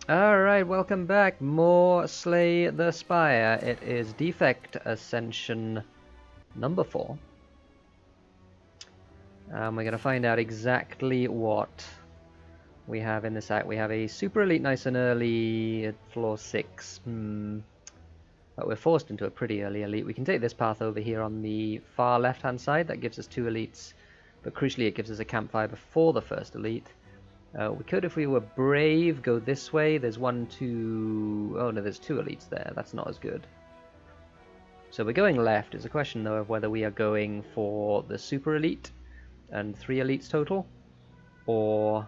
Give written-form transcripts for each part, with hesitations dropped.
Alright, welcome back. More Slay the Spire. It is Defect Ascension number 4. We're going to find out exactly what we have in this act. We have a Super Elite nice and early at floor 6. But we're forced into a pretty early elite. We can take this path over here on the far left-hand side. That gives us 2 elites. But crucially, it gives us a campfire before the first elite. We could, if we were brave, go this way. There's 1, 2... Oh no, there's 2 elites there. That's not as good. So we're going left. It's a question, though, of whether we are going for the super elite and 3 elites total, or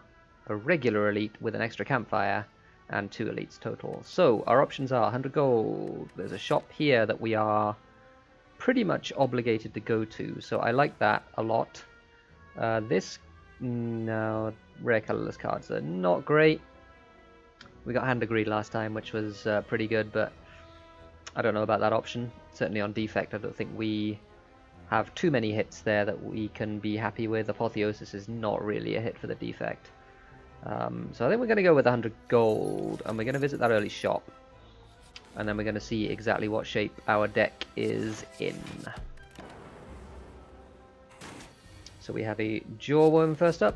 a regular elite with an extra campfire and 2 elites total. So our options are 100 gold. There's a shop here that we are pretty much obligated to go to, so I like that a lot. No, rare colorless cards are not great. We got Hand of Greed last time, which was pretty good, but I don't know about that option. Certainly on Defect, I don't think we have too many hits there that we can be happy with. Apotheosis is not really a hit for the Defect. So I think we're going to go with 100 gold, and we're going to visit that early shop. And then we're going to see exactly what shape our deck is in. So we have a Jawworm first up,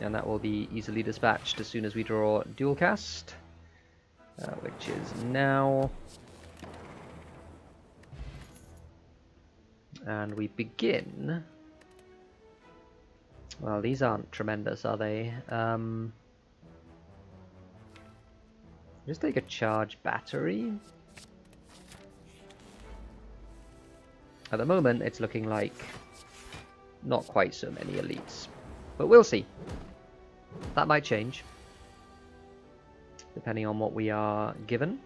and that will be easily dispatched as soon as we draw Dual Cast, which is now. And we begin. Well, these aren't tremendous, are they? Just take a charge battery. At the moment, it's looking like not quite so many elites, but we'll see. That might change, depending on what we are given.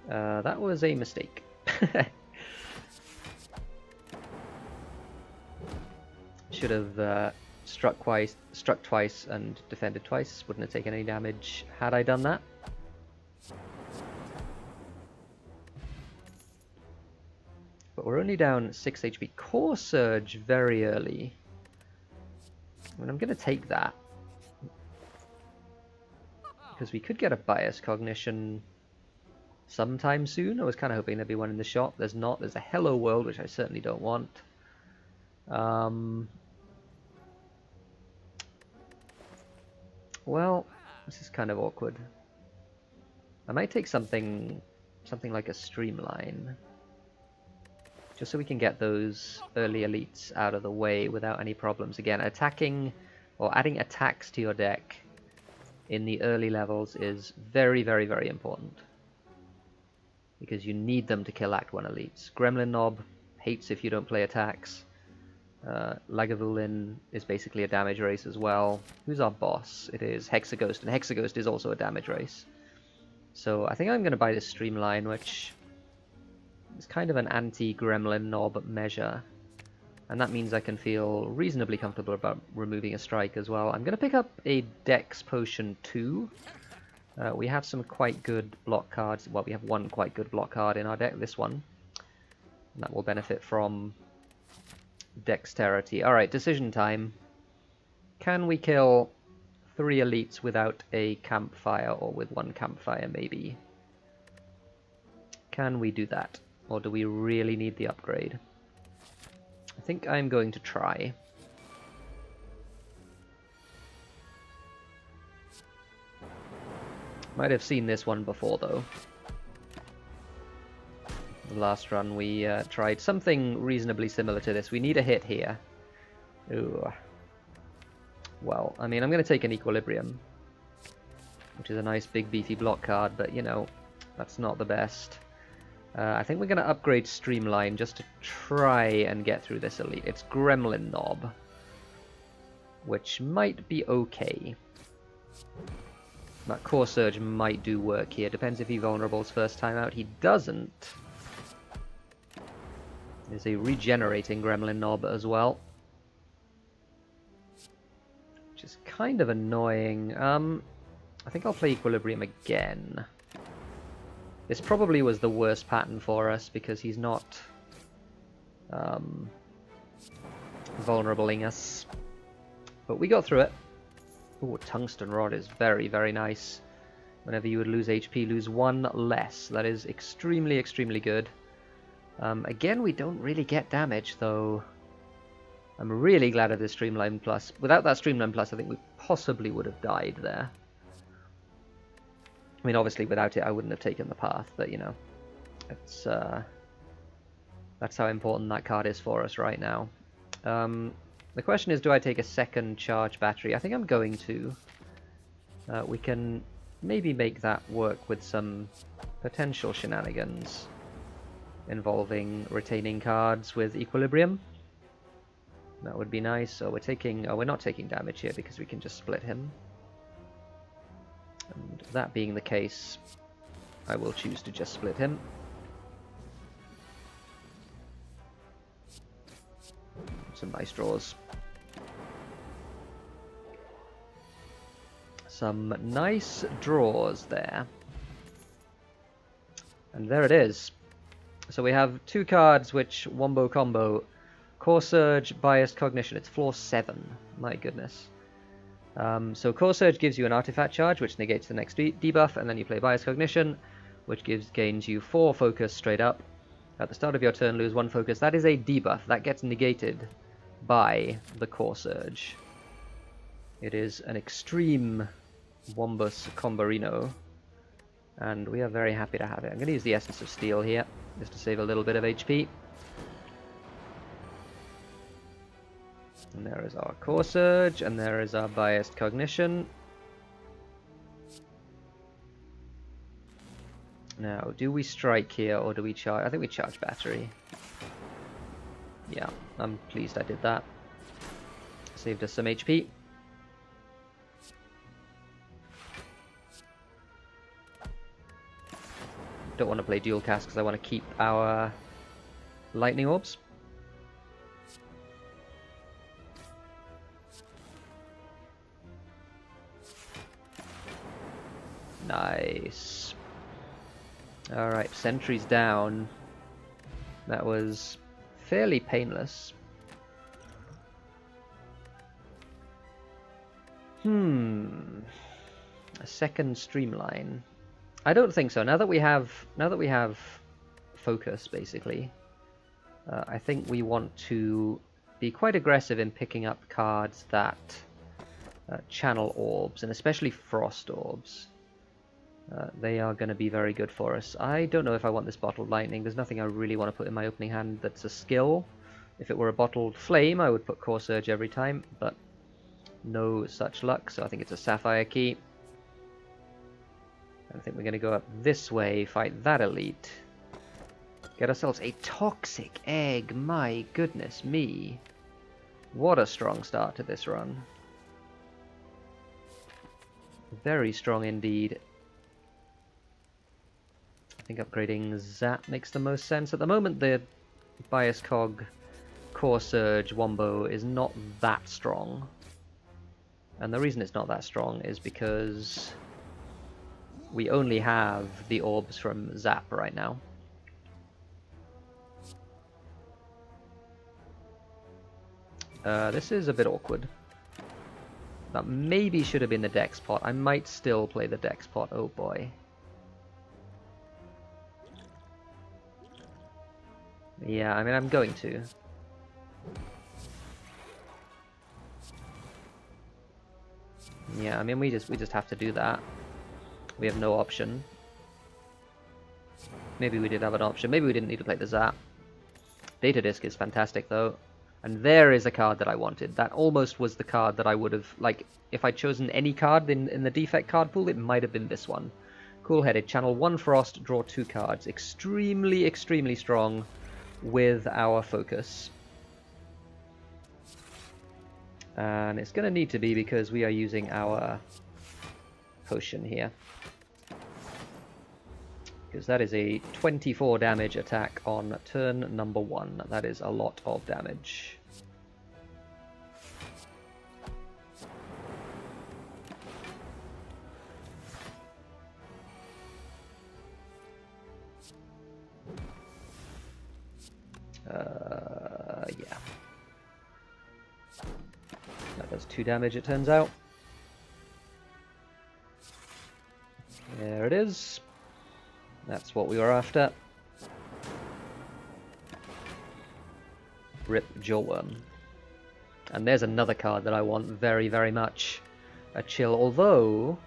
That was a mistake. Should have struck twice and defended twice. Wouldn't have taken any damage had I done that. But we're only down 6 HP. Core Surge very early. I mean, I'm going to take that, because we could get a Bias Cognition sometime soon. I was kind of hoping there'd be one in the shop. There's not. There's a Hello World, which I certainly don't want. Well, this is kind of awkward. I might take something like a Streamline, just so we can get those early elites out of the way without any problems. Again, attacking or adding attacks to your deck in the early levels is very, very, very important, because you need them to kill Act 1 elites. Gremlin Knob hates if you don't play attacks. Lagavulin is basically a damage race as well. Who's our boss? It is Hexaghost, and Hexaghost is also a damage race. So I think I'm going to buy this Streamline, which is kind of an anti-Gremlin Knob measure. And that means I can feel reasonably comfortable about removing a strike as well. I'm going to pick up a Dex Potion 2. We have some quite good block cards. Well, we have one quite good block card in our deck, this one. And that will benefit from Dexterity. Alright, decision time. Can we kill 3 elites without a campfire, or with 1 campfire maybe? Can we do that? Or do we really need the upgrade? I think I'm going to try. Might have seen this one before, though. The last run we tried something reasonably similar to this. We need a hit here. Ooh. Well, I mean, I'm going to take an Equilibrium, which is a nice big beefy block card, but you know, that's not the best. I think we're going to upgrade Streamline just to try and get through this elite. It's Gremlin Knob, which might be okay. That Core Surge might do work here. Depends if he vulnerables first time out. He doesn't. There's a regenerating Gremlin Knob as well, which is kind of annoying. I think I'll play Equilibrium again. This probably was the worst pattern for us, because he's not vulnerabling us. But we got through it. Ooh, tungsten rod is very, very nice. Whenever you would lose HP, lose 1 less. That is extremely, extremely good. Again, we don't really get damage, though. I'm really glad of this Streamline Plus. Without that Streamline Plus, I think we possibly would have died there. I mean, obviously, without it, I wouldn't have taken the path, but, you know, it's, that's how important that card is for us right now. The question is, do I take a second charge battery? I think I'm going to. We can maybe make that work with some potential shenanigans involving retaining cards with equilibrium. That would be nice. So we're taking... Oh, we're not taking damage here because we can just split him. And that being the case, I will choose to just split him. Some nice draws. Some nice draws there. And there it is. So we have 2 cards which wombo combo. Core Surge, Biased Cognition. It's floor 7. My goodness. So Core Surge gives you an artifact charge, which negates the next debuff, and then you play Biased Cognition, which gains you 4 focus straight up. At the start of your turn, lose 1 focus. That is a debuff. That gets negated by the Core Surge. It is an extreme Wombus Comborino, and we are very happy to have it. I'm going to use the Essence of Steel here, just to save a little bit of HP. And there is our Core Surge, and there is our Biased Cognition. Now, do we strike here, or do we charge? I think we charge battery. Yeah, I'm pleased I did that. Saved us some HP. Don't want to play dual cast because I want to keep our lightning orbs. Nice. Alright, sentries down. That was fairly painless. A second streamline. I don't think so. Now that we have focus, basically, I think we want to be quite aggressive in picking up cards that channel orbs, and especially frost orbs. They are going to be very good for us. I don't know if I want this bottled lightning. There's nothing I really want to put in my opening hand that's a skill. If it were a bottled flame, I would put Core Surge every time, but no such luck, so I think it's a sapphire key. I think we're going to go up this way, fight that elite. Get ourselves a toxic egg, my goodness me. What a strong start to this run. Very strong indeed. I think upgrading Zap makes the most sense. At the moment, the Bias Cog Core Surge Wombo is not that strong. And the reason it's not that strong is because we only have the orbs from Zap right now. This is a bit awkward. That maybe should have been the Dex pot. I might still play the Dex pot. Oh boy. Yeah, I mean, I'm going to. Yeah, I mean, we just have to do that. We have no option. Maybe we did have an option. Maybe we didn't need to play the Zap. Data Disc is fantastic, though. And there is a card that I wanted. That almost was the card that I would have... Like, if I'd chosen any card in the defect card pool, it might have been this one. Cool-headed. Channel 1 Frost, draw 2 cards. Extremely, extremely strong with our focus. And it's going to need to be because we are using our potion here. Because that is a 24 damage attack on turn number 1. That is a lot of damage. Yeah. That does 2 damage, it turns out. There it is. That's what we were after. Rip Jawworm. And there's another card that I want very, very much. A chill, although,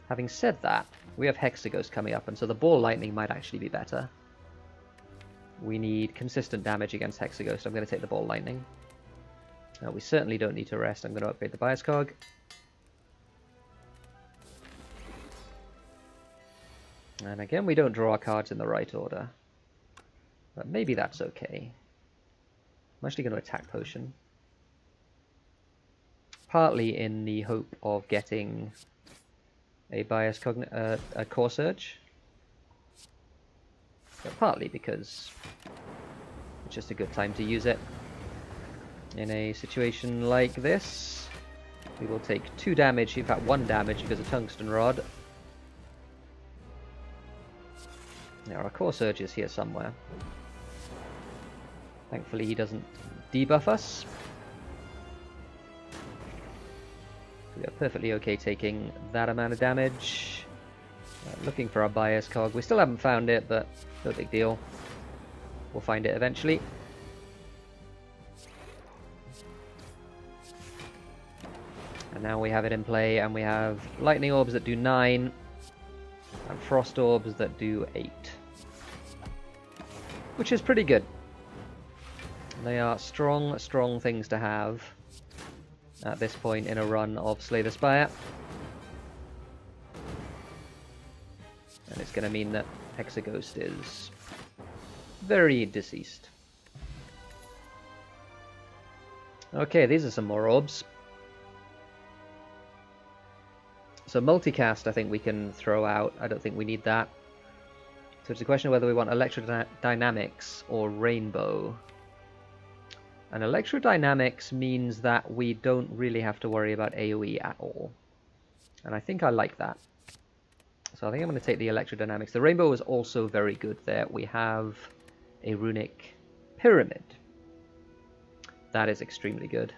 having said that, we have Hexaghost coming up, and so the Ball Lightning might actually be better. We need consistent damage against Hexaghost. I'm going to take the Ball Lightning. We certainly don't need to rest. I'm going to upgrade the Bias Cog. And again, we don't draw our cards in the right order. But maybe that's okay. I'm actually going to attack Potion. Partly in the hope of getting a a Core Surge. But partly because it's just a good time to use it. In a situation like this, we will take 2 damage, in fact 1 damage because of Tungsten Rod. Now our Core Surge is here somewhere. Thankfully he doesn't debuff us. We are perfectly okay taking that amount of damage. Looking for our Bias Cog. We still haven't found it, but no big deal. We'll find it eventually. And now we have it in play, and we have Lightning Orbs that do 9, and Frost Orbs that do 8. Which is pretty good. They are strong, strong things to have at this point in a run of Slay the Spire. And it's going to mean that Hexaghost is very deceased. Okay, these are some more orbs. So multicast I think we can throw out. I don't think we need that. So it's a question of whether we want Electrodynamics or Rainbow. And Electrodynamics means that we don't really have to worry about AoE at all. And I think I like that. So I think I'm going to take the Electrodynamics. The Rainbow is also very good there. We have a Runic Pyramid. That is extremely good.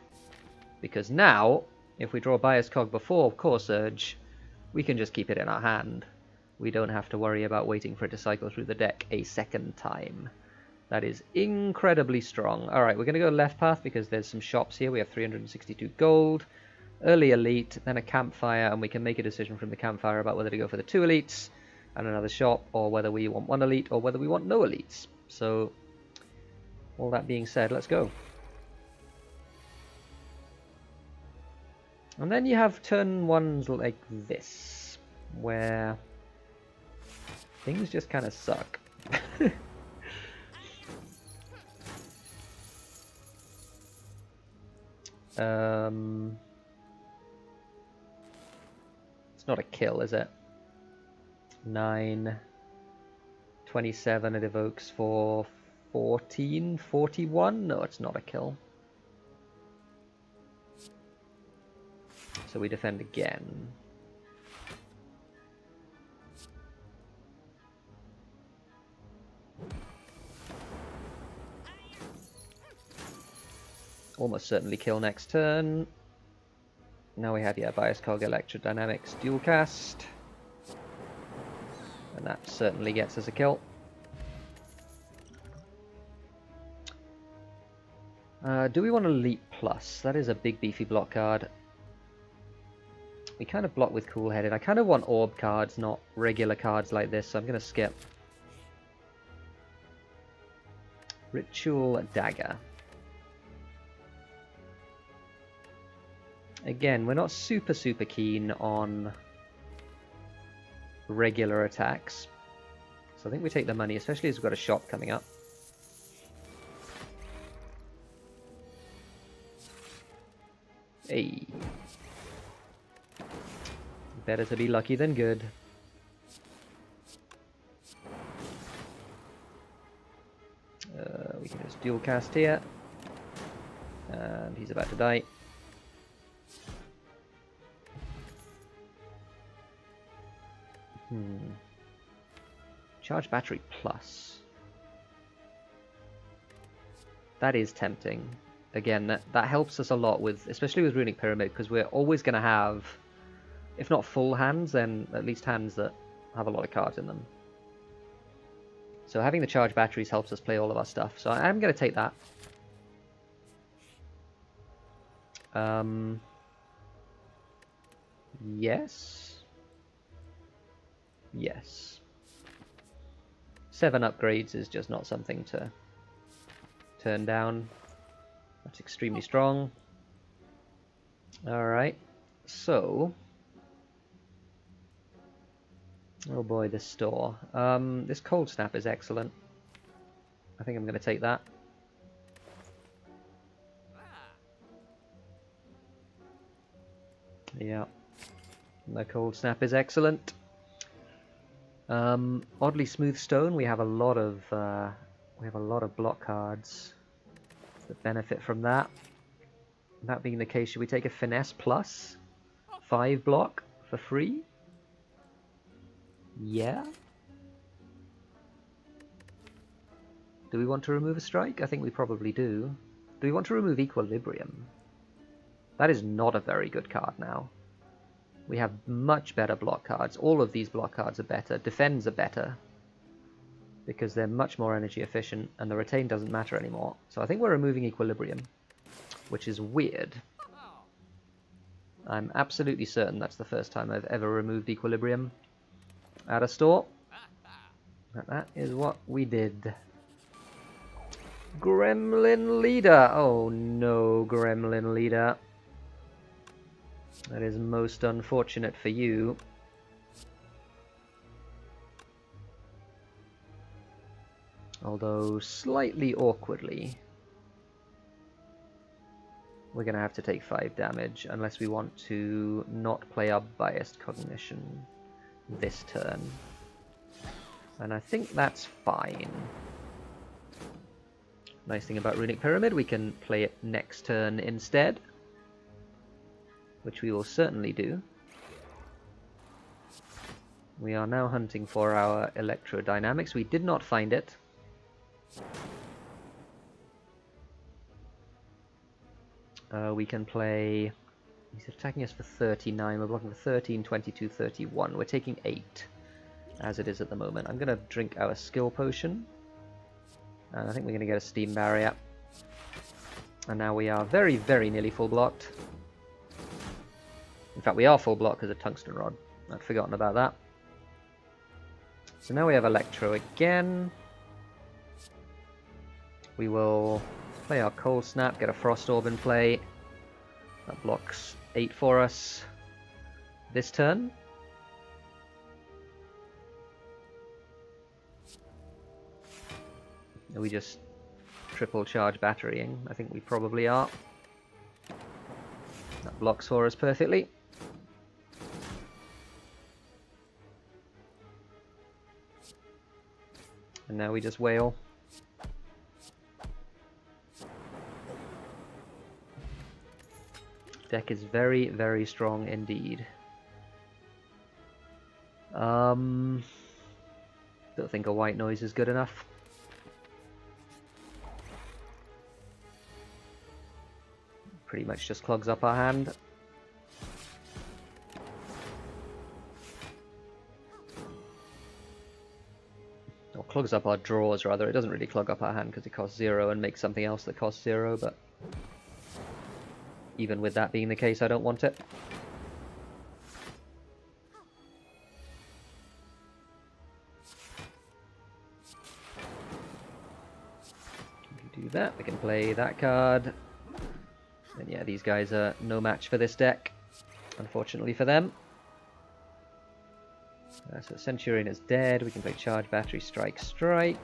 Because now, if we draw Bias Cog before Core Surge, we can just keep it in our hand. We don't have to worry about waiting for it to cycle through the deck a second time. That is incredibly strong. Alright, we're going to go left path because there's some shops here. We have 362 gold, early elite, then a campfire, and we can make a decision from the campfire about whether to go for the 2 elites and another shop, or whether we want 1 elite, or whether we want no elites. So, all that being said, let's go. And then you have turn ones like this, where things just kind of suck. It's not a kill, is it? 9, 27, it evokes for 14, 41? No, it's not a kill. So we defend again. Almost certainly kill next turn. Now we have, yeah, Bias Cog, Electrodynamics, Dual Cast. And that certainly gets us a kill. Do we want to Elite Plus? That is a big beefy block card. We kind of block with Cool Headed. I kind of want orb cards, not regular cards like this, so I'm going to skip. Ritual Dagger. Again, we're not super keen on regular attacks. So I think we take the money, especially as we've got a shop coming up. Hey. Better to be lucky than good. We can just dual cast here. And he's about to die. Charge battery plus. That is tempting. Again, that helps us a lot with, especially with Runic Pyramid, because we're always going to have If not full hands, then at least hands that have a lot of cards in them. So having the charge batteries helps us play all of our stuff. So I'm going to take that. Yes. Yes. 7 upgrades is just not something to turn down. That's extremely strong. Alright, so... oh boy, this store. This cold snap is excellent. I think I'm going to take that. Yeah, the cold snap is excellent. Oddly smooth stone. We have a lot of block cards that benefit from that. That being the case, should we take a finesse plus 5 block for free? Yeah. Do we want to remove a strike? I think we probably do. Do we want to remove equilibrium? That is not a very good card now. We have much better block cards. All of these block cards are better. Defends are better, because they're much more energy efficient, and the retain doesn't matter anymore. So I think we're removing equilibrium, which is weird. I'm absolutely certain that's the first time I've ever removed equilibrium at a store. And that is what we did. Gremlin Leader! Oh no, Gremlin Leader. That is most unfortunate for you. Although slightly awkwardly. We're going to have to take 5 damage unless we want to not play our biased cognition this turn. And I think that's fine. Nice thing about Runic Pyramid, we can play it next turn instead, which we will certainly do. We are now hunting for our electrodynamics. We did not find it. We can play... he's attacking us for 39, we're blocking for 13, 22, 31. We're taking 8, as it is at the moment. I'm going to drink our skill potion. And I think we're going to get a steam barrier. And now we are very, very nearly full blocked. In fact, we are full blocked because of tungsten rod. I'd forgotten about that. So now we have electro again. We will play our cold snap, get a frost orb in play. That blocks 8 for us this turn. Are we just triple charge batterying? I think we probably are. That blocks for us perfectly. And now we just wail. Deck is very, very strong indeed. Don't think a white noise is good enough. Pretty much just clogs up our hand. Or clogs up our drawers, rather. It doesn't really clog up our hand because it costs 0 and makes something else that costs 0, but even with that being the case, I don't want it. We can do that. We can play that card. And yeah, these guys are no match for this deck, unfortunately for them. So Centurion is dead. We can play Charge, Battery, Strike, Strike.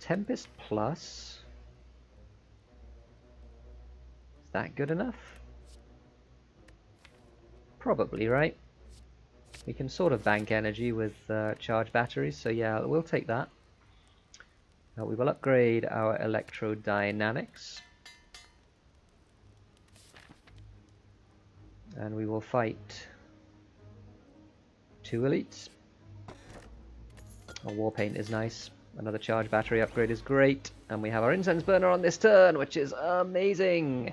Tempest Plus. Is that good enough? Probably, right? We can sort of bank energy with charge batteries, so yeah, we'll take that. We will upgrade our electrodynamics. And we will fight 2 elites. Warpaint is nice. Another charge battery upgrade is great. And we have our incense burner on this turn, which is amazing.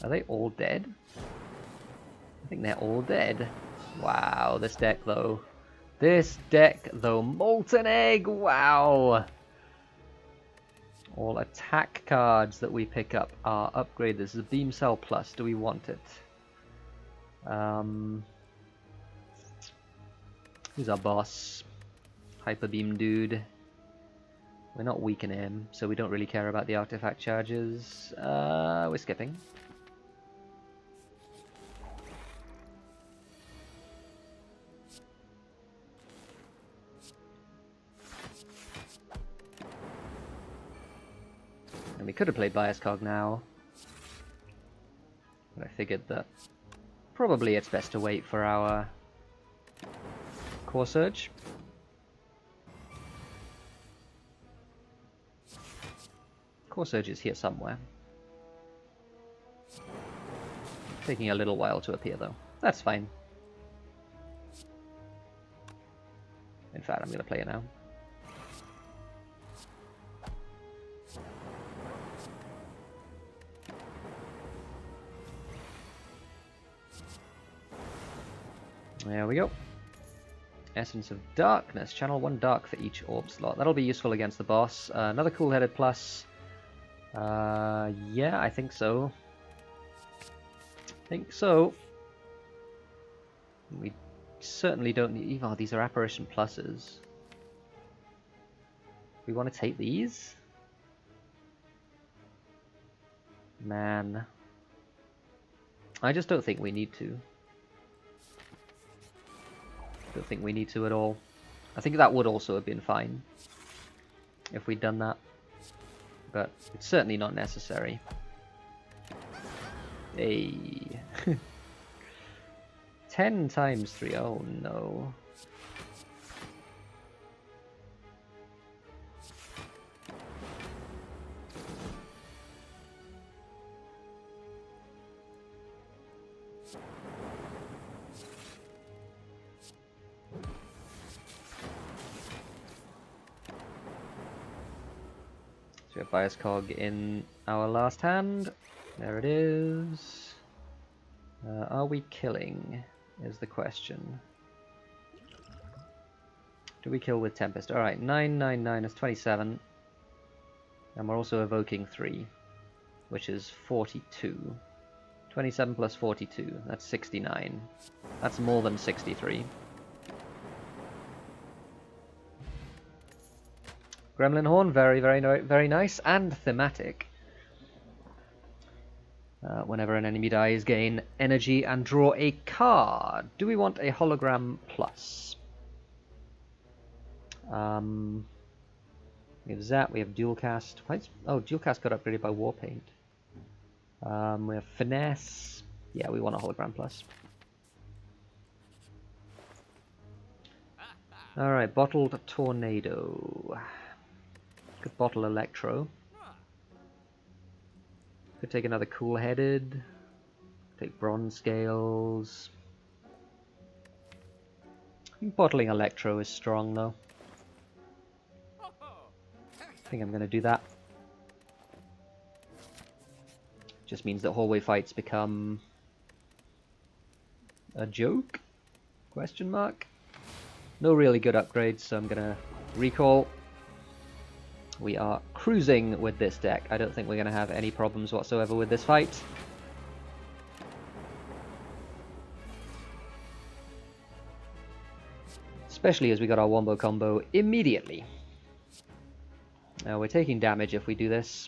Are they all dead? I think they're all dead. Wow, this deck though. This deck though. Molten Egg, wow! All attack cards that we pick up are upgraded. This is a Beam Cell Plus. Do we want it? Who's our boss? Hyper Beam Dude. We're not weakening him, so we don't really care about the artifact charges. We're skipping. And we could have played Bias Cog now, but I figured that probably it's best to wait for our Core Surge. Core Surge is here somewhere. Taking a little while to appear though. That's fine. In fact, I'm going to play it now. There we go. Essence of Darkness. Channel 1 dark for each orb slot. That'll be useful against the boss. Another cool-headed plus. Yeah, I think so. We certainly don't need... Oh, these are Apparition pluses. We want to take these? Man. I just don't think we need to. Don't think we need to at all. I think that would also have been fine if we'd done that, but it's certainly not necessary. Hey. 10 times 3, oh no. So we have Bias Cog in our last hand. There it is. Are we killing, is the question. Do we kill with Tempest? Alright, 999 is 27. And we're also evoking 3, which is 42. 27 plus 42, that's 69. That's more than 63. Gremlin Horn, very, very nice and thematic. Whenever an enemy dies, gain energy and draw a card. Do we want a hologram plus? We have Zap, we have Dual Cast. Oh, Dual Cast got upgraded by Warpaint. We have Finesse. Yeah, we want a hologram plus. Alright, Bottled Tornado. Could bottle Electro. Could take another Cool-Headed. Take Bronze Scales. I think bottling Electro is strong though. I think I'm going to do that. Just means that hallway fights become a joke? Question mark? No really good upgrades, so I'm going to recall. We are cruising with this deck. I don't think we're going to have any problems whatsoever with this fight. Especially as we got our Wombo combo immediately. Now we're taking damage if we do this.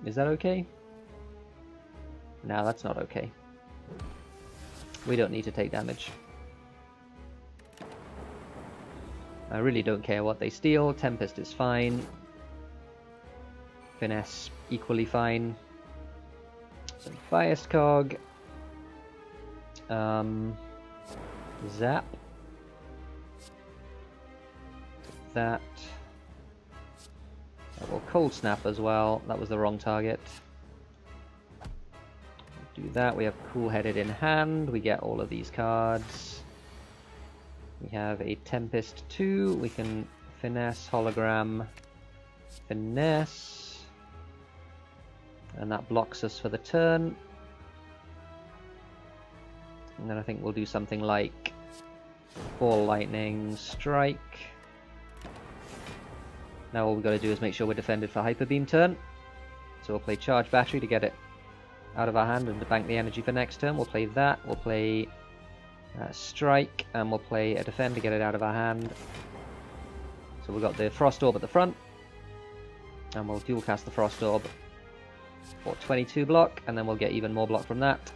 Is that okay? No, that's not okay. We don't need to take damage. I really don't care what they steal. Tempest is fine. Finesse, equally fine. So Bias Cog. Zap. That. We'll cold snap as well. That was the wrong target. Do that. We have cool-headed in hand. We get all of these cards. We have a Tempest 2. We can finesse, hologram, finesse. And that blocks us for the turn. And then I think we'll do something like Ball Lightning, Strike. Now all we've got to do is make sure we're defended for Hyper Beam turn. So we'll play Charge Battery to get it out of our hand and to bank the energy for next turn. We'll play that. We'll play Strike, and we'll play a Defend to get it out of our hand. So we've got the Frost Orb at the front. And we'll dual cast the Frost Orb for 22 block, and then we'll get even more block from that.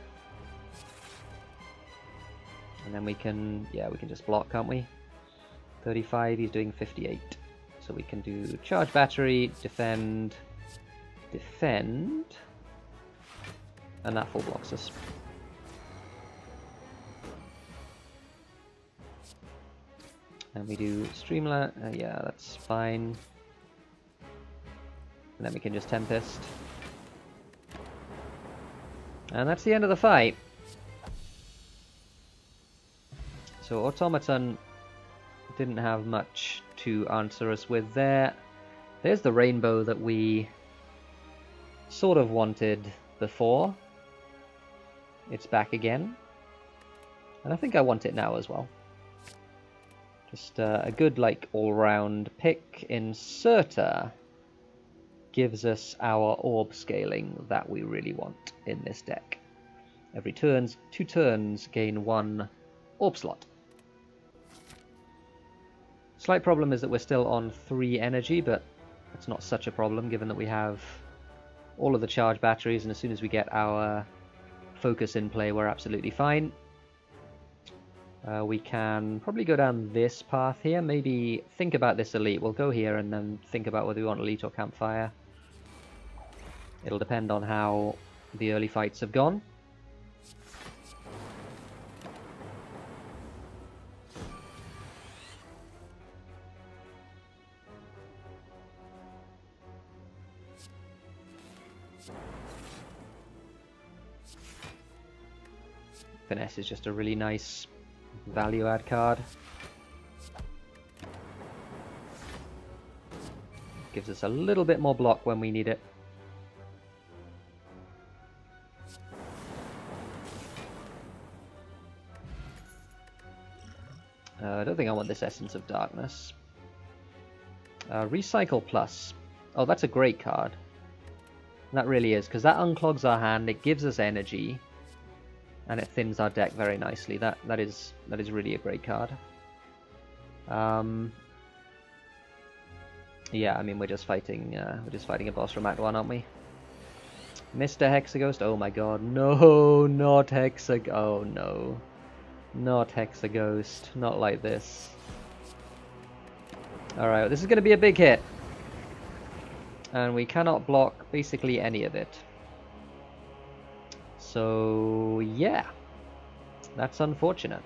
And then we can just block, can't we? 35, he's doing 58. So we can do Charge Battery, Defend, Defend, and that full blocks us. And we do Streamline, yeah, that's fine. And then we can just Tempest. And that's the end of the fight. So Automaton didn't have much to answer us with there. There's the rainbow that we sort of wanted before. It's back again. And I think I want it now as well. Just a good, like, all-round pick. Inserter gives us our orb scaling that we really want in this deck. Every 2 turns, gain 1 orb slot. Slight problem is that we're still on 3 energy, but it's not such a problem given that we have all of the charge batteries, and as soon as we get our focus in play, we're absolutely fine. We can probably go down this path here, maybe think about this elite. We'll go here and then think about whether we want elite or campfire. It'll depend on how the early fights have gone. Finesse is just a really nice value add card. Gives us a little bit more block when we need it. I don't think I want this Essence of Darkness. Recycle Plus. Oh, that's a great card. That really is, because that unclogs our hand, it gives us energy, and it thins our deck very nicely. That is really a great card. Yeah, I mean we're just fighting a boss from Act 1, aren't we? Mr. Hexaghost. Oh my god, no, not Hexag. Oh no, not Hexaghost. Not like this. All right, this is going to be a big hit, and we cannot block basically any of it. So yeah, that's unfortunate.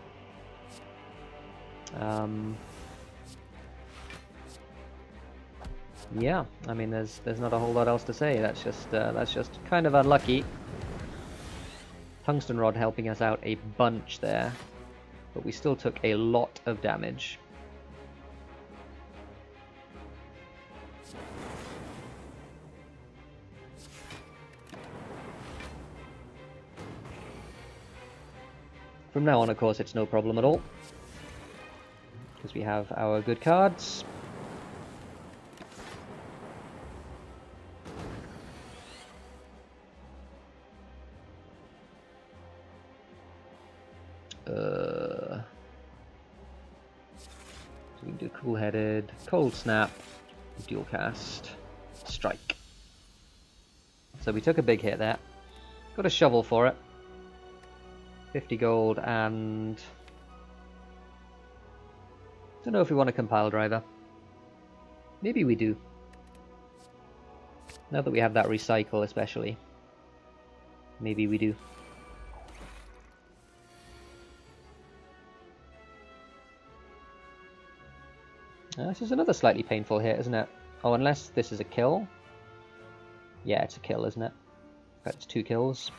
Yeah, I mean there's not a whole lot else to say. That's just kind of unlucky. Tungsten Rod helping us out a bunch there, but we still took a lot of damage. From now on, of course, it's no problem at all, because we have our good cards. So we can do Cool-Headed, Cold Snap, Dual Cast, Strike. So we took a big hit there. Got a shovel for it. 50 gold, and don't know if we want a compile driver. Maybe we do. Now that we have that recycle, especially. Maybe we do. This is another slightly painful hit, isn't it? Oh, unless this is a kill. Yeah, it's a kill, isn't it? That's 2 kills.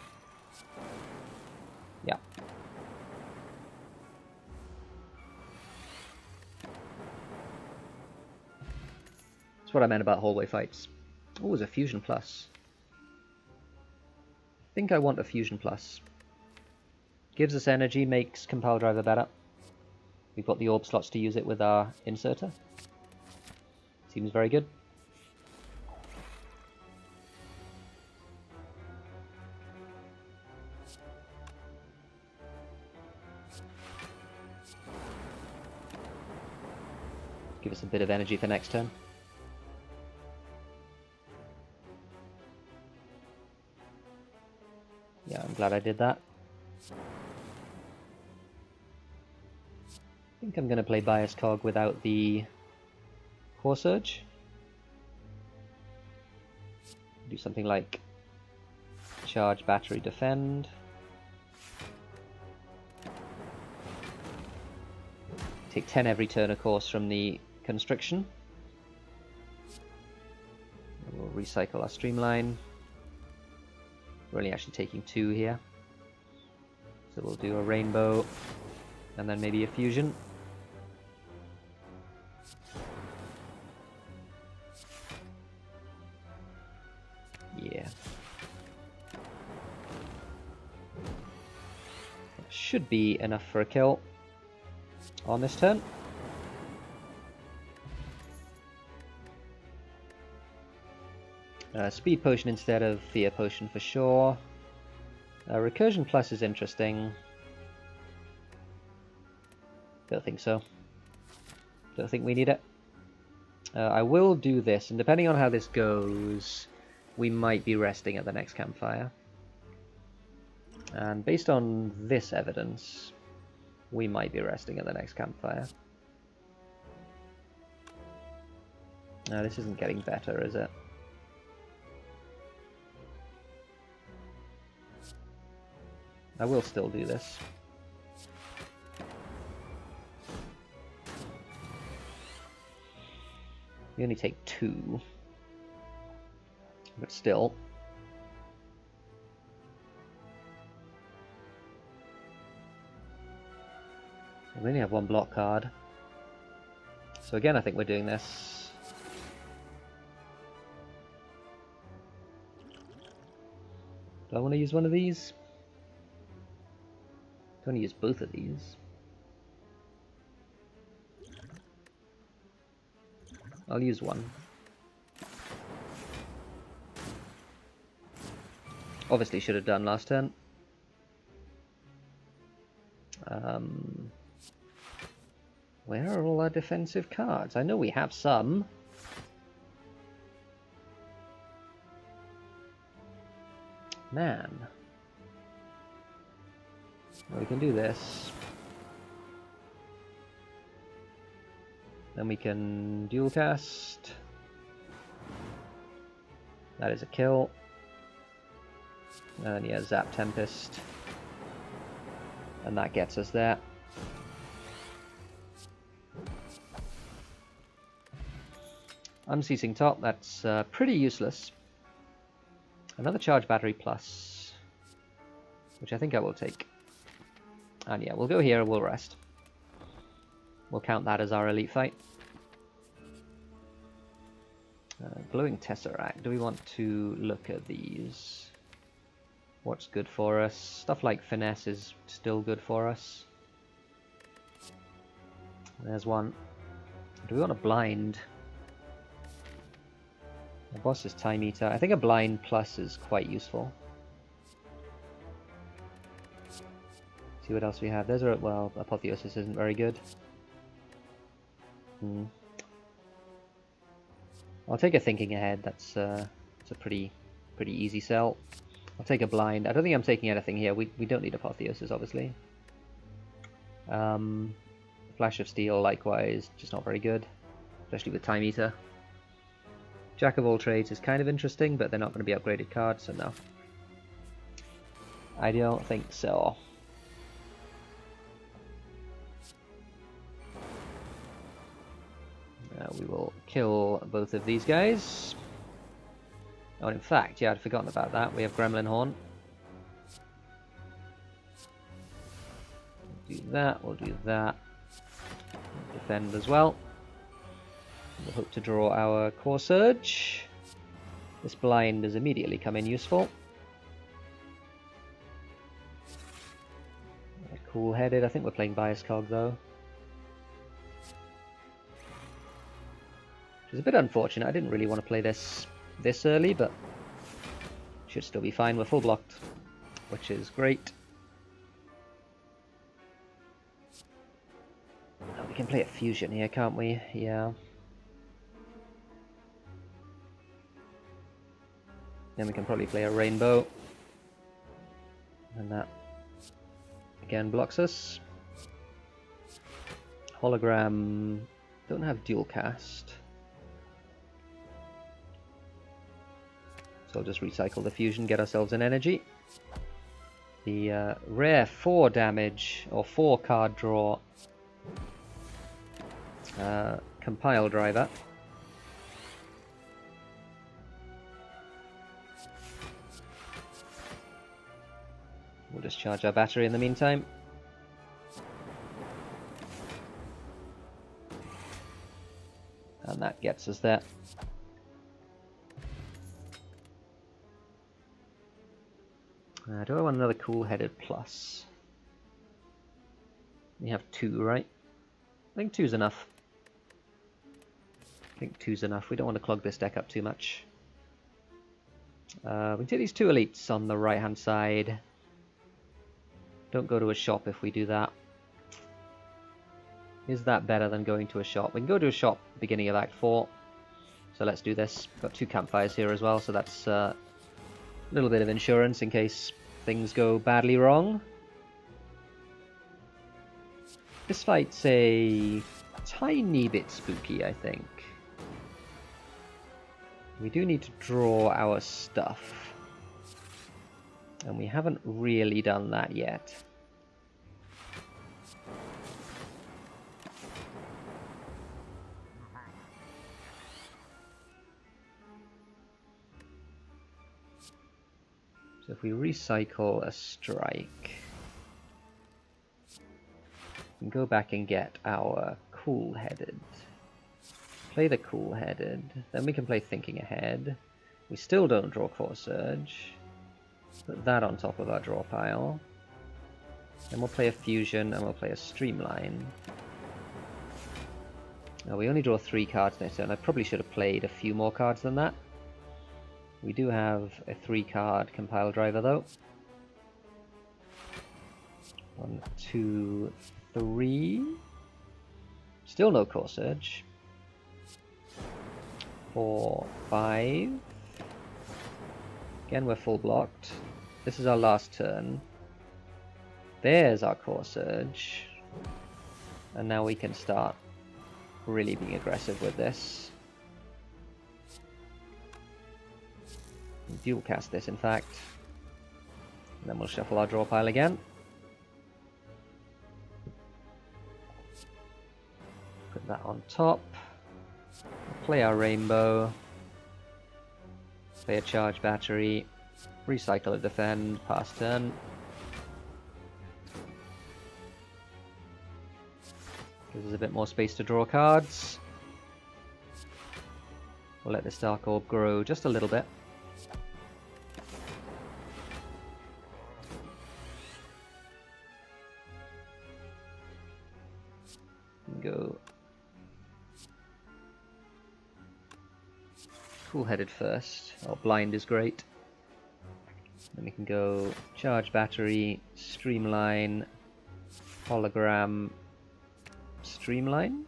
Yeah. That's what I meant about hallway fights. Oh, it's a fusion plus. I think I want a fusion plus. Gives us energy, makes Compile Driver better. We've got the orb slots to use it with our inserter. Seems very good. Give us a bit of energy for next turn. Yeah, I'm glad I did that. I think I'm going to play Bias Cog without the Core Surge. Do something like Charge, Battery, Defend. Take 10 every turn, of course, from the Constriction. And we'll recycle our Streamline. We're only actually taking 2 here. So we'll do a Rainbow, and then maybe a Fusion. Yeah. That should be enough for a kill on this turn. Speed Potion instead of Fear Potion for sure. Recursion Plus is interesting. Don't think so. Don't think we need it. I will do this, and depending on how this goes, we might be resting at the next campfire. And based on this evidence, we might be resting at the next campfire. No, this isn't getting better, is it? I will still do this. We only take 2. But still. We only have 1 block card. So again, I think we're doing this. Do I want to use one of these? I want to use both of these. I'll use one. Obviously should have done last turn. Where are all our defensive cards? I know we have some. Man. Well, we can do this. Then we can dual cast. That is a kill. And yeah, Zap Tempest. And that gets us there. Unceasing Top, that's pretty useless. Another Charge Battery Plus, which I think I will take. And yeah, we'll go here and we'll rest. We'll count that as our elite fight. Glowing Tesseract. Do we want to look at these? What's good for us? Stuff like Finesse is still good for us. There's one. Do we want a blind? The boss is Time Eater. I think a blind plus is quite useful. See what else we have. There's a, well, Apotheosis isn't very good. I'll take a Thinking Ahead. That's it's a pretty easy sell. I'll take a blind. I don't think I'm taking anything here. We don't need Apotheosis, obviously. Flash of Steel, likewise, just not very good, especially with Time Eater. Jack of all trades is kind of interesting, but they're not going to be upgraded cards, so no. I don't think so. We will kill both of these guys. Oh, in fact, yeah, I'd forgotten about that. We have Gremlin Horn. We'll do that, we'll do that. We'll defend as well. We'll hope to draw our Core Surge. This blind has immediately come in useful. Cool-headed. I think we're playing Bias Cog though. Which is a bit unfortunate. I didn't really want to play this early, but should still be fine. We're full blocked, which is great. Oh, we can play a fusion here, can't we? Yeah. Then we can probably play a rainbow. And that again blocks us. Hologram don't have dual cast. So I'll just recycle the fusion, get ourselves an energy. The rare 4 damage or 4 card draw compile driver. We'll just charge our battery in the meantime. And that gets us there. Do I want another cool-headed plus? We have 2, right? I think 2's enough. We don't want to clog this deck up too much. We can take these 2 elites on the right-hand side. Don't go to a shop if we do that. Is that better than going to a shop? We can go to a shop beginning of Act 4. So let's do this. Got 2 campfires here as well, so that's a little bit of insurance in case things go badly wrong. This fight's a tiny bit spooky, I think. We do need to draw our stuff. And we haven't really done that yet. So if we recycle a strike, we can go back and get our cool-headed. Play the cool-headed, then we can play Thinking Ahead. We still don't draw Core Surge. Put that on top of our draw pile. Then we'll play a Fusion and we'll play a Streamline. Now we only draw 3 cards next turn. I probably should have played a few more cards than that. We do have a 3-card compile driver though. 1, 2, 3. Still no Core Surge. 4, 5. Again, we're full blocked. This is our last turn. There's our Core Surge. And now we can start really being aggressive with this. Dual cast this, in fact. And then we'll shuffle our draw pile again. Put that on top. Play our rainbow. Play a charge battery. Recycle a defend. Pass turn. Gives us a bit more space to draw cards. We'll let this Dark Orb grow just a little bit. Go cool-headed first. Oh, blind is great. Then we can go charge battery, streamline, hologram, streamline.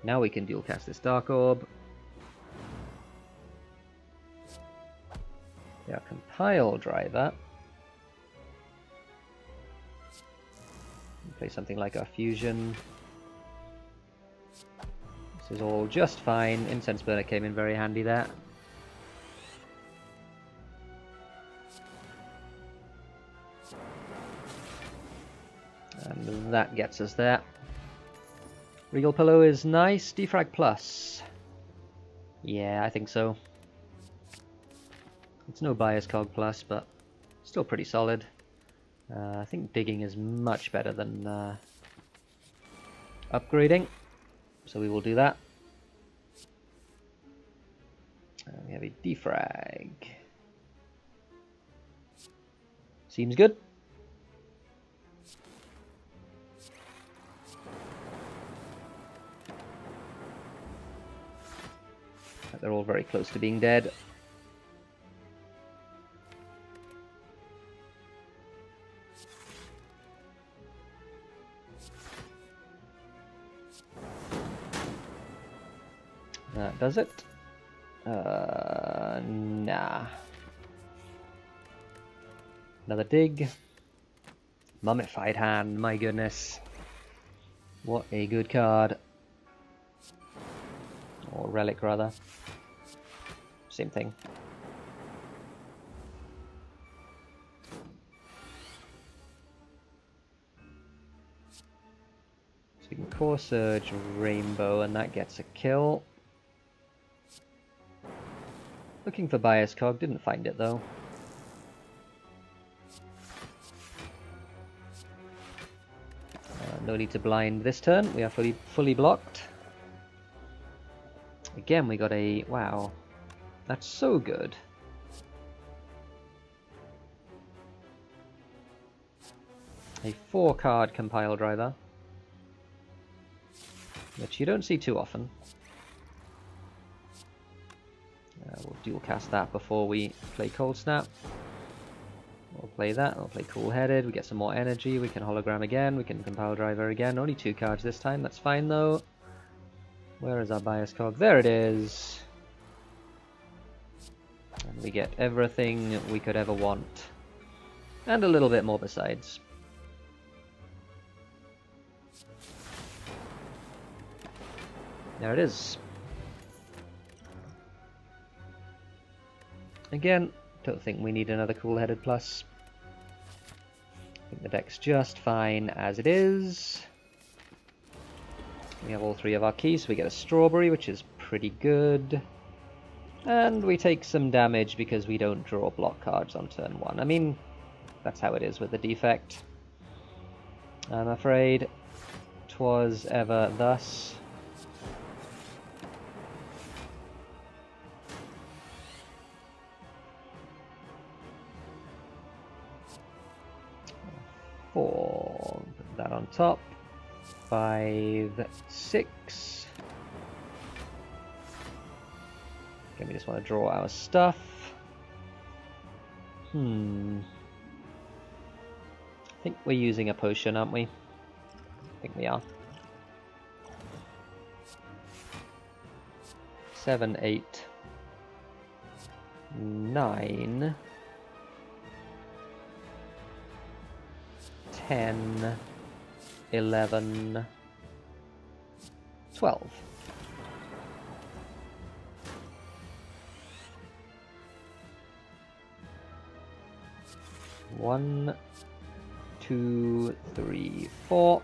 Now we can dual cast this Dark Orb. Yeah, compile driver. Play something like our fusion. This is all just fine. Incense Burner came in very handy there. that gets us there. Regal Pillow is nice. Defrag plus. Yeah, I think so. It's no bias cog plus, but still pretty solid. I think digging is much better than upgrading, so we will do that. We have a defrag. Seems good. They're all very close to being dead. That does it. Nah. Another dig. Mummified Hand, my goodness. What a good card. Or relic, rather. Same thing. So we can Core Surge Rainbow, and that gets a kill. Looking for Bias Cog, didn't find it though. No need to blind this turn, we are fully blocked. Again, we got a... wow. That's so good. A 4-card Compile Driver, which you don't see too often. We'll dual cast that before we play Cold Snap. We'll play that, we'll play Cool Headed, we get some more energy, we can Hologram again, we can Compile Driver again. Only 2 cards this time, that's fine though. Where is our Bias Cog? There it is! And we get everything we could ever want. And a little bit more besides. There it is. Again, don't think we need another Cool-Headed Plus. I think the deck's just fine as it is. We have all 3 of our keys, so we get a Strawberry, which is pretty good. And we take some damage because we don't draw block cards on turn 1. I mean, that's how it is with the defect. I'm afraid 'twas ever thus. Put that on top. 5, 6. Okay, we just want to draw our stuff. I think we're using a potion, aren't we? I think we are. 7, 8, 9, 10, 11, 12. One, 2, 3, 4.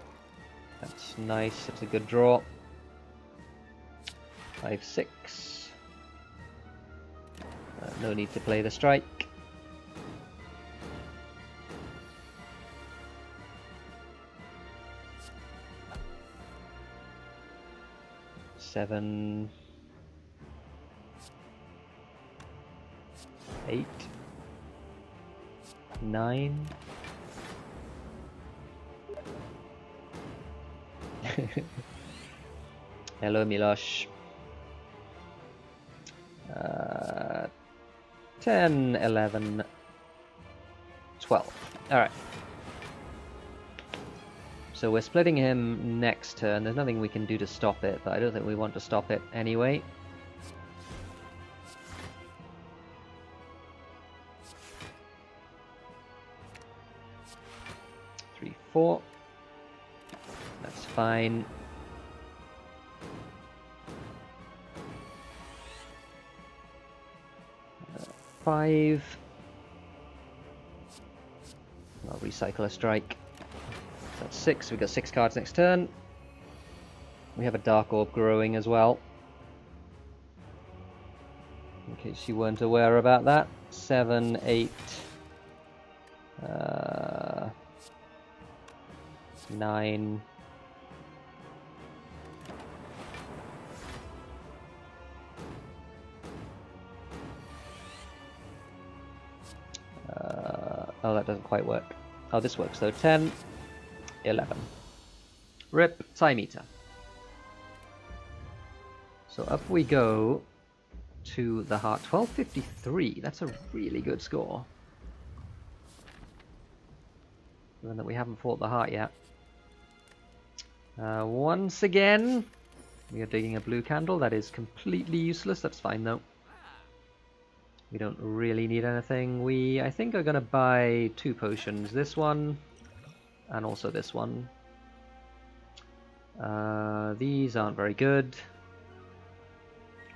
That's nice. That's a good draw. 5, 6. No need to play the strike. 7, 8, 9. Hello, Milosh. 10, 11, 12. Alright. So we're splitting him next turn. There's nothing we can do to stop it, but I don't think we want to stop it anyway. Three, 4. That's fine. Five. I'll recycle a strike. That's 6. We've got 6 cards next turn. We have a Dark Orb growing as well. In case you weren't aware about that. 7, 8, 9. Oh, that doesn't quite work. Oh, this works though. 10, 11. Rip Time Eater. So up we go to the heart. 1253. That's a really good score. Given that we haven't fought the heart yet. Once again, we are digging a blue candle. That is completely useless. That's fine though. We don't really need anything. We, I think, are going to buy 2 potions. This one, and also this one. These aren't very good.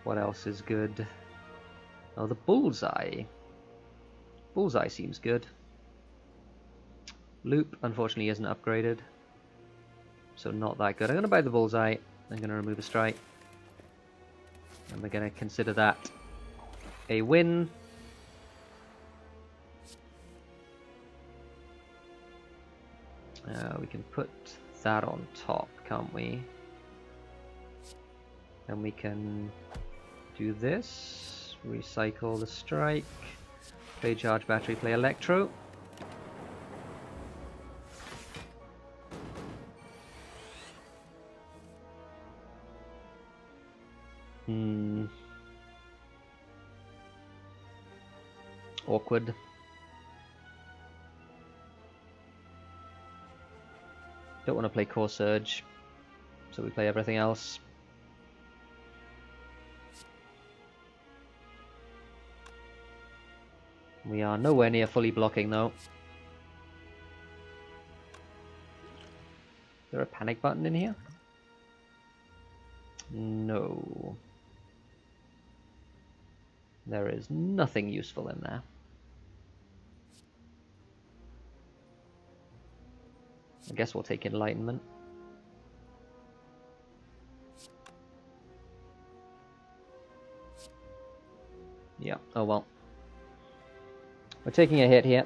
What else is good? Oh, the bullseye. Bullseye seems good. Loop, unfortunately, isn't upgraded. So not that good. I'm going to buy the bullseye. I'm going to remove a strike. And we're going to consider that a win. We can put that on top, can't we? And we can do this. Recycle the strike. Play charge battery, play electro. Awkward. Don't want to play Core Surge, so we play everything else. We are nowhere near fully blocking though. Is there a panic button in here? No. There is nothing useful in there. I guess we'll take Enlightenment. Yeah, oh well. We're taking a hit here.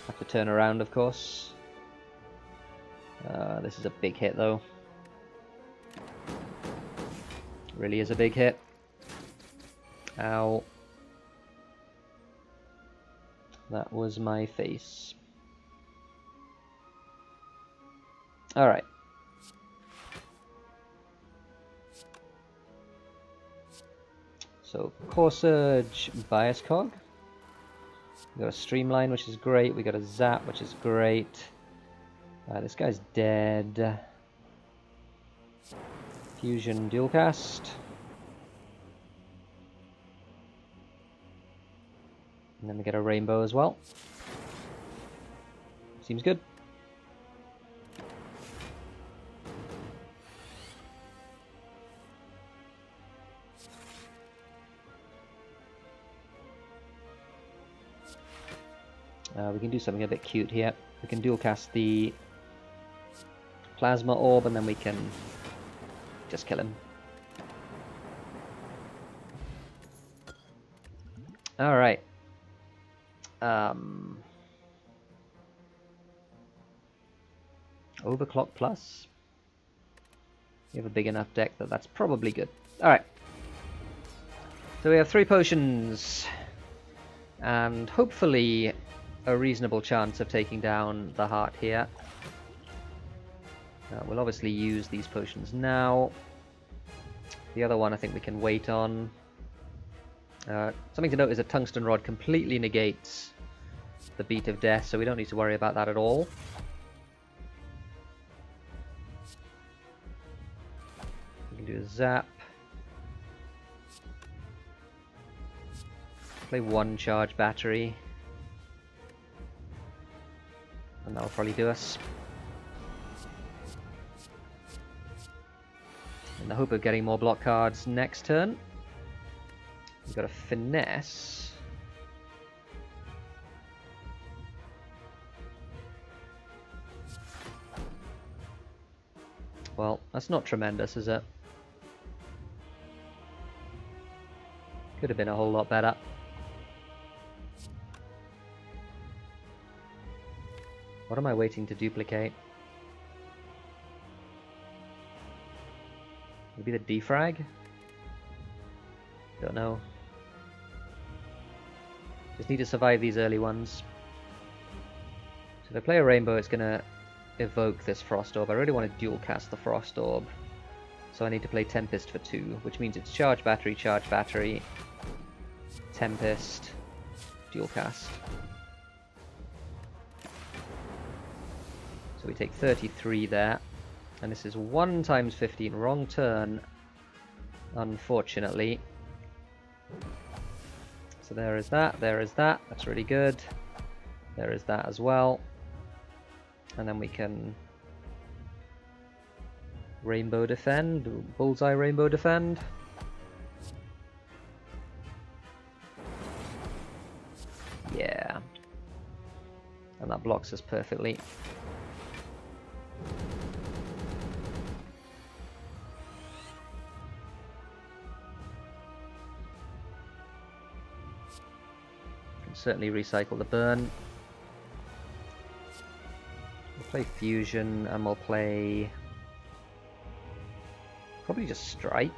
Have to turn around, of course. This is a big hit, though. Really is a big hit. Ow. That was my face. Alright. So, Core Surge, Bias Cog. We got a Streamline, which is great. We got a Zap, which is great. This guy's dead. Fusion Dual Cast. And then we get a Rainbow as well. Seems good. We can do something a bit cute here. We can dual cast the Plasma Orb and then we can just kill him. Alright. Overclock Plus. We have a big enough deck that that's probably good. Alright. So we have 3 potions. And hopefully a reasonable chance of taking down the heart here. We'll obviously use these potions now. The other one I think we can wait on. Something to note is a Tungsten Rod completely negates the Beat of Death, so we don't need to worry about that at all. We can do a Zap. Play 1 charge battery. And that'll probably do us. In the hope of getting more block cards next turn. We've got a Finesse. Well, that's not tremendous, is it? Could have been a whole lot better. What am I waiting to duplicate? Maybe the defrag? Don't know. Just need to survive these early ones. So if I play a rainbow, it's gonna evoke this Frost Orb. I really want to dual cast the Frost Orb. So I need to play Tempest for 2, which means it's charge battery, Tempest, dual cast. So we take 33 there. And this is 1 times 15. Wrong turn, unfortunately. So there is that, there is that. That's really good. There is that as well. And then we can rainbow defend, bullseye rainbow defend. Yeah. And that blocks us perfectly. Can certainly recycle the burn. We'll play fusion and we'll play probably just strike.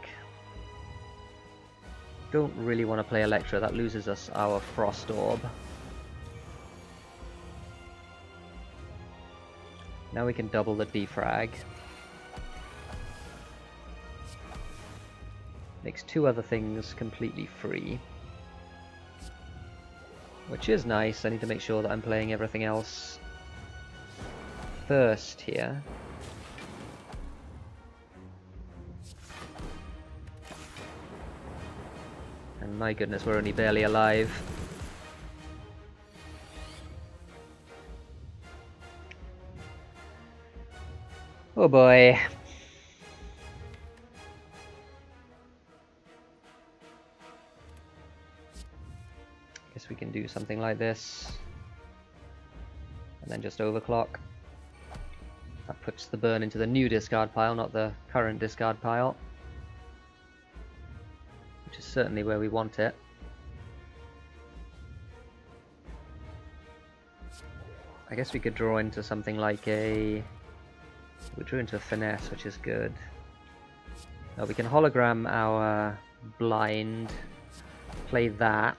Don't really want to play Electra, that loses us our Frost Orb. Now we can double the defrag. Makes 2 other things completely free. Which is nice, I need to make sure that I'm playing everything else first here. And my goodness, we're only barely alive. Oh boy. Guess we can do something like this. And then just overclock. That puts the burn into the new discard pile, not the current discard pile. Which is certainly where we want it. I guess we could draw into something like a... We drew into a finesse, which is good. Now we can hologram our blind, play that.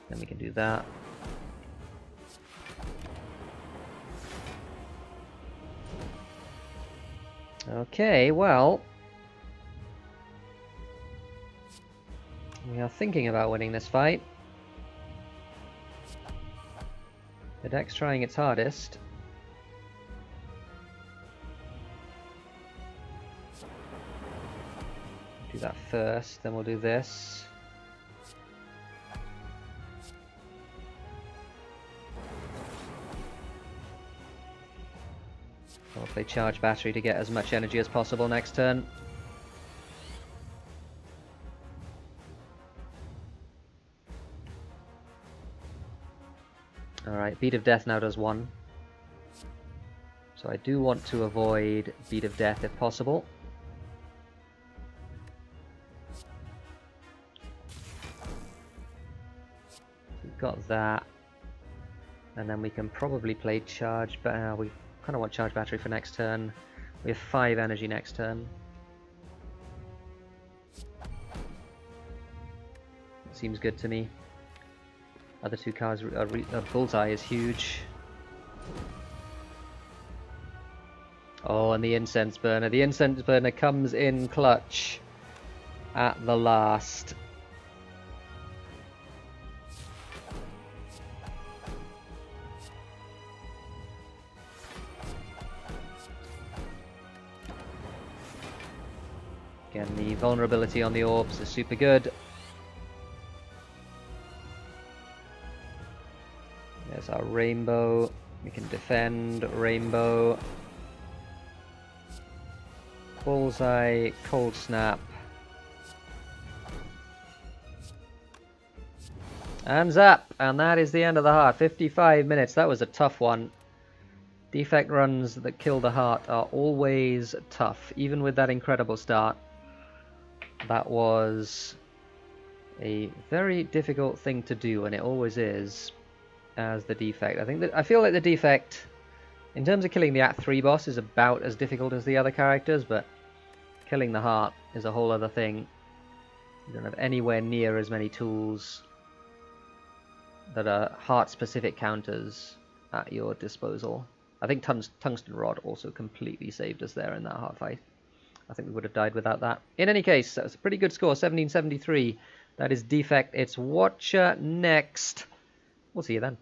Then we can do that. Okay, well, we are thinking about winning this fight. The deck's trying its hardest. Do that first, then we'll do this. We'll play charge battery to get as much energy as possible next turn. Alright, Beat of Death now does 1. So I do want to avoid Beat of Death if possible. We've got that. And then we can probably play charge, but we kind of want charge battery for next turn. We have 5 energy next turn. It seems good to me. Other 2 cards, Bullseye is huge. Oh, and the Incense Burner. The Incense Burner comes in clutch at the last. Again, the vulnerability on the orbs is super good. There's our rainbow. We can defend rainbow. Bullseye, cold snap. And zap! And that is the end of the heart. 55 minutes. That was a tough one. Defect runs that kill the heart are always tough, even with that incredible start. That was a very difficult thing to do, and it always is, as the defect. I feel like the defect, in terms of killing the Act 3 boss, is about as difficult as the other characters, but killing the heart is a whole other thing. You don't have anywhere near as many tools that are heart-specific counters at your disposal. I think Tungsten Rod also completely saved us there in that heart fight. I think we would have died without that. In any case, that was a pretty good score, 1773. That is Defect. It's Watcher next. We'll see you then.